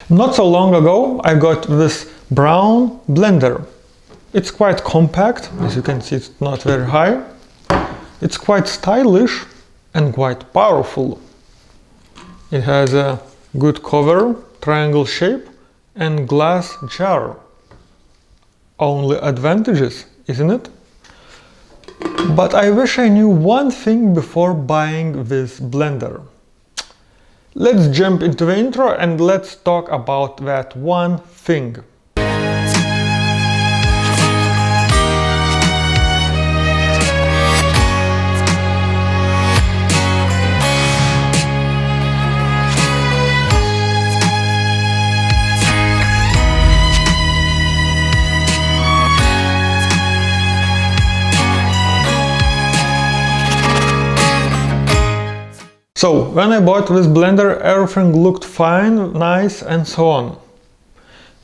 Not so long ago I got this Braun blender. It's quite compact, as you can see it's not very high. It's quite stylish and quite powerful. It has a good cover, triangle shape and glass jar. Only advantages, isn't it? But I wish I knew one thing before buying this blender. Let's jump into the intro and let's talk about that one thing. So, when I bought this blender, everything looked fine, nice and so on.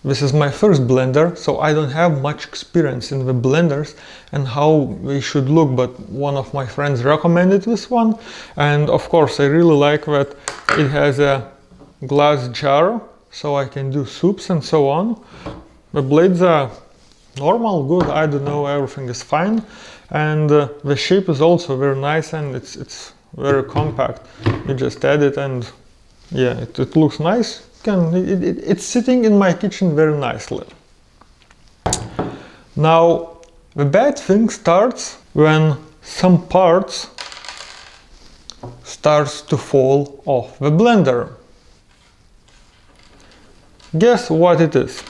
This is my first blender, so I don't have much experience in the blenders and how they should look, but one of my friends recommended this one, and of course I really like that it has a glass jar, so I can do soups and so on. The blades are normal, good, I don't know, everything is fine, and the shape is also very nice and it's very compact. You just add it and yeah, it looks nice. It's sitting in my kitchen very nicely. Now, the bad thing starts when some parts starts to fall off the blender. Guess what it is?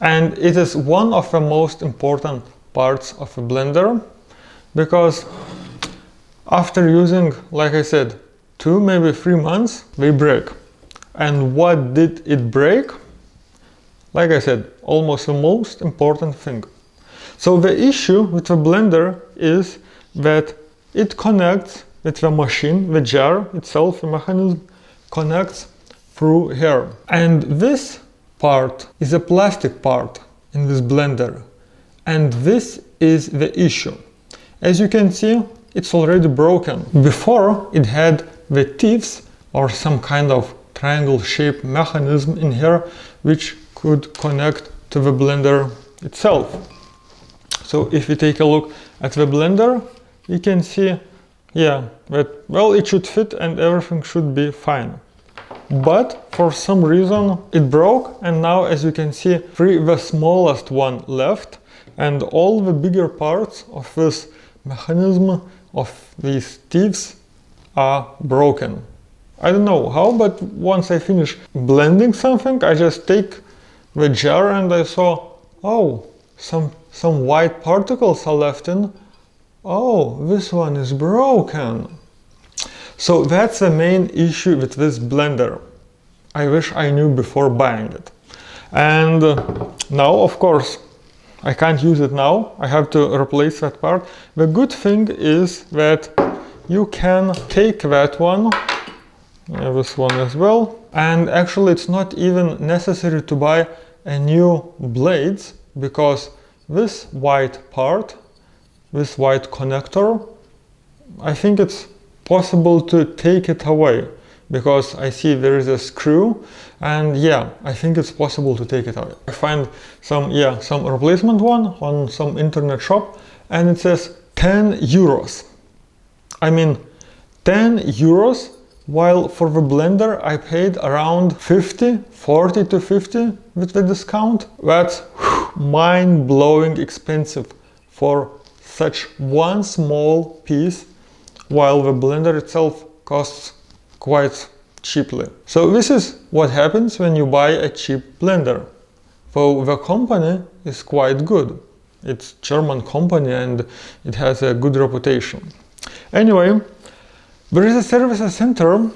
And it is one of the most important parts of the blender, because after using, like I said, 2, maybe 3 months, they break. And what did it break? Like I said, almost the most important thing. So the issue with the blender is that it connects with the machine, the jar itself, the mechanism connects through here. And this part is a plastic part in this blender. And this is the issue. As you can see, it's already broken. Before it had the teeth or some kind of triangle shaped mechanism in here which could connect to the blender itself. So if you take a look at the blender, you can see, yeah, that well, it should fit and everything should be fine. But for some reason it broke, and now as you can see, the smallest one left, and all the bigger parts of this mechanism of these teeth are broken. I don't know how, but once I finish blending something, I just take the jar and I saw, oh, some white particles are left in. Oh, this one is broken. So that's the main issue with this blender. I wish I knew before buying it. And now, of course, I can't use it now. I have to replace that part. The good thing is that you can take that one, this one as well, and actually it's not even necessary to buy a new blades, because this white part, this white connector, I think it's possible to take it away, because I see there is a screw, and yeah, I think it's possible to take it away. I find some replacement one on some internet shop, and it says 10 euros. I mean, 10 euros, while for the blender I paid around 40 to 50 with the discount. That's mind-blowing expensive for such one small piece, while the blender itself costs quite cheaply. So this is what happens when you buy a cheap blender. So the company is quite good. It's a German company and it has a good reputation. Anyway, there is a service center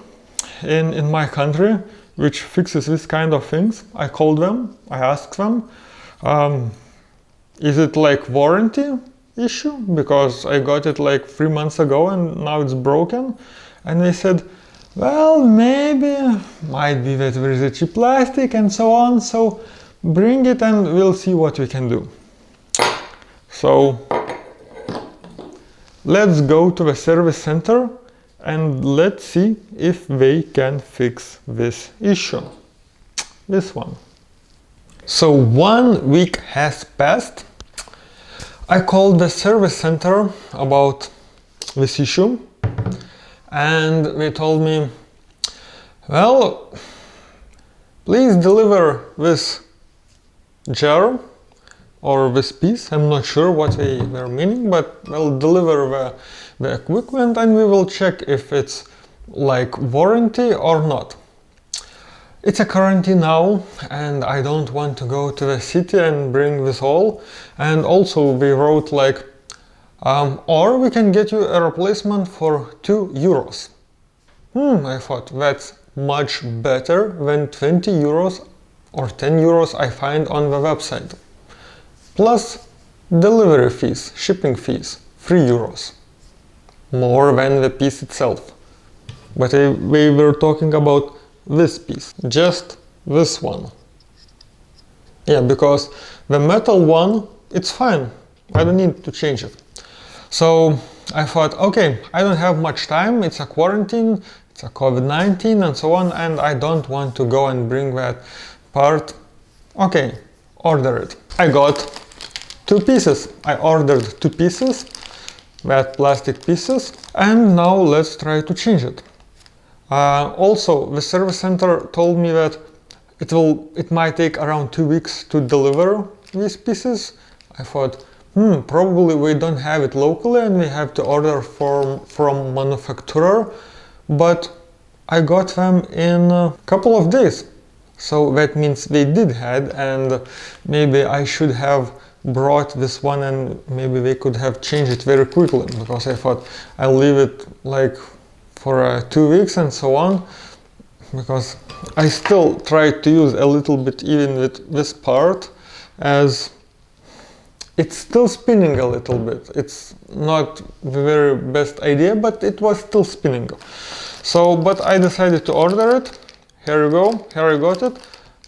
in my country which fixes this kind of things. I called them, I asked them, is it like warranty issue? Because I got it like 3 months ago and now it's broken. And they said, well, maybe, might be that there is a cheap plastic and so on, so bring it and we'll see what we can do. So let's go to the service center and let's see if they can fix this issue. this one. So 1 week has passed. I called the service center about this issue, and they told me, well, please deliver this jar or this piece. I'm not sure what they were meaning, but we'll deliver the equipment and we will check if it's like warranty or not. It's a quarantine now and I don't want to go to the city and bring this all. And also we wrote like, or we can get you a replacement for €2. I thought that's much better than €20 or €10 I find on the website. Plus delivery fees, shipping fees, €3. More than the piece itself. But we were talking about this piece, just this one. Yeah, because the metal one, it's fine. I don't need to change it. So I thought, okay, I don't have much time. It's a quarantine, it's a COVID-19 and so on, and I don't want to go and bring that part. Okay, order it. I got 2 pieces. I ordered 2 pieces, that plastic pieces, and now let's try to change it. Also, the service center told me that it might take around 2 weeks to deliver these pieces. I thought, probably we don't have it locally and we have to order from manufacturer, but I got them in a couple of days. So that means they did had, and maybe I should have brought this one and maybe they could have changed it very quickly, because I thought I'll leave it like for 2 weeks and so on, because I still tried to use a little bit even with this part, as it's still spinning a little bit. It's not the very best idea, but it was still spinning. So, but I decided to order it. Here you go, here I got it,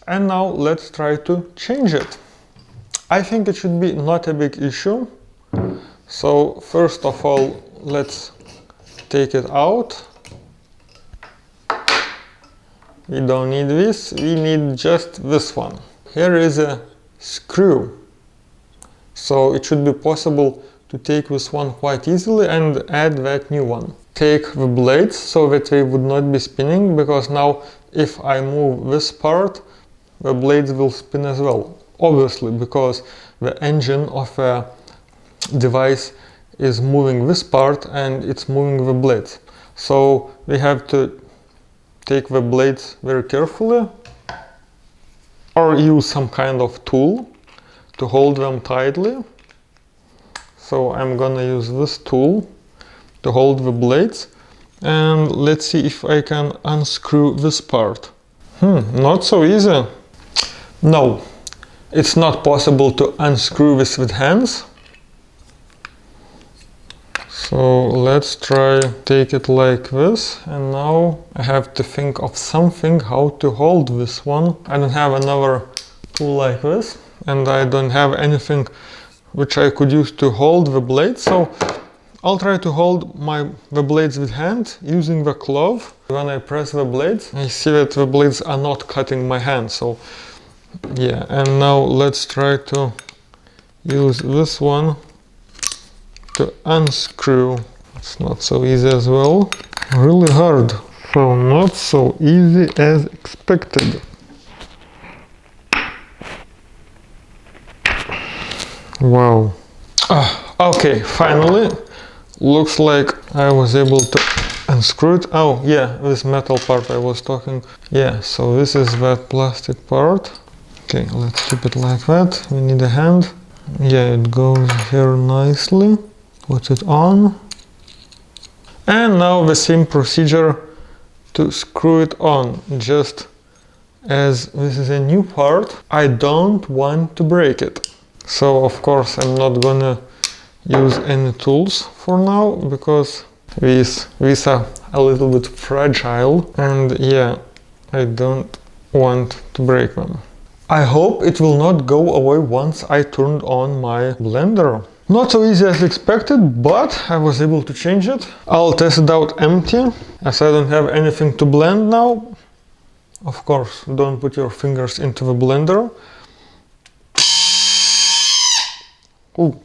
and now let's try to change it. I think it should be not a big issue. So first of all, let's take it out. We don't need this, we need just this one. Here is a screw. So it should be possible to take this one quite easily and add that new one. Take the blades so that they would not be spinning, because now if I move this part, the blades will spin as well. Obviously, because the engine of a device is moving this part and it's moving the blades. So we have to take the blades very carefully, or use some kind of tool to hold them tightly. So I'm gonna use this tool to hold the blades, and let's see if I can unscrew this part. Not so easy. No, it's not possible to unscrew this with hands. So let's try take it like this, and now I have to think of something how to hold this one. I don't have another tool like this, and I don't have anything which I could use to hold the blades, so I'll try to hold the blades with hand using the glove. When I press the blades, I see that the blades are not cutting my hand, so yeah. And now let's try to use this one to unscrew. It's not so easy as well. Really hard. So not so easy as expected. Wow. Okay, finally. Looks like I was able to unscrew it. Oh yeah, this metal part I was talking. Yeah, so this is that plastic part. Okay, let's keep it like that. We need a hand. Yeah, it goes here nicely. Put it on. And now the same procedure to screw it on. Just as this is a new part, I don't want to break it. So of course I'm not gonna use any tools for now, because these are a little bit fragile, and yeah, I don't want to break them. I hope it will not go away once I turned on my blender. Not so easy as expected, but I was able to change it. I'll test it out empty, as I don't have anything to blend now. Of course, don't put your fingers into the blender. Ooh.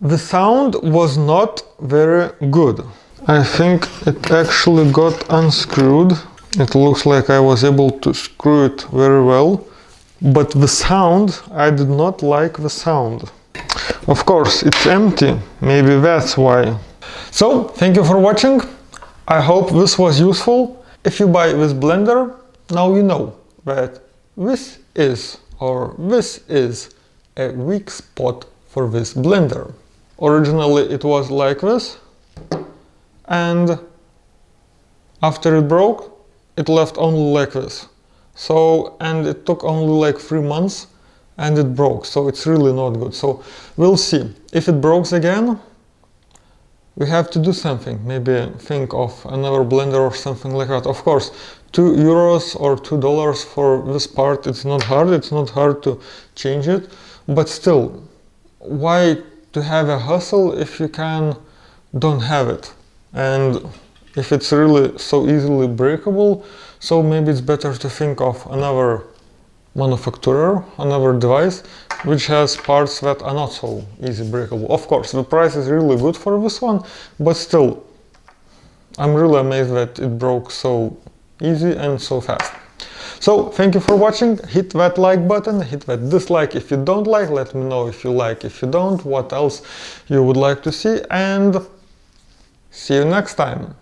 The sound was not very good. I think it actually got unscrewed. It looks like I was able to screw it very well. But the sound, I did not like the sound. Of course, it's empty. Maybe that's why. So, thank you for watching. I hope this was useful. If you buy this blender, now you know that this is a weak spot for this blender. Originally it was like this, and after it broke, it left only like this. So, and it took only like 3 months and it broke, so it's really not good. So we'll see. If it breaks again, we have to do something. Maybe think of another blender or something like that. Of course, €2 or $2 for this part, it's not hard. It's not hard to change it, but still, why to have a hassle if you don't have it? And if it's really so easily breakable, so maybe it's better to think of another manufacturer, another device, which has parts that are not so easy breakable. Of course, the price is really good for this one, but still, I'm really amazed that it broke so easy and so fast. So, thank you for watching. Hit that like button, hit that dislike if you don't like, let me know if you like, if you don't, what else you would like to see, and see you next time.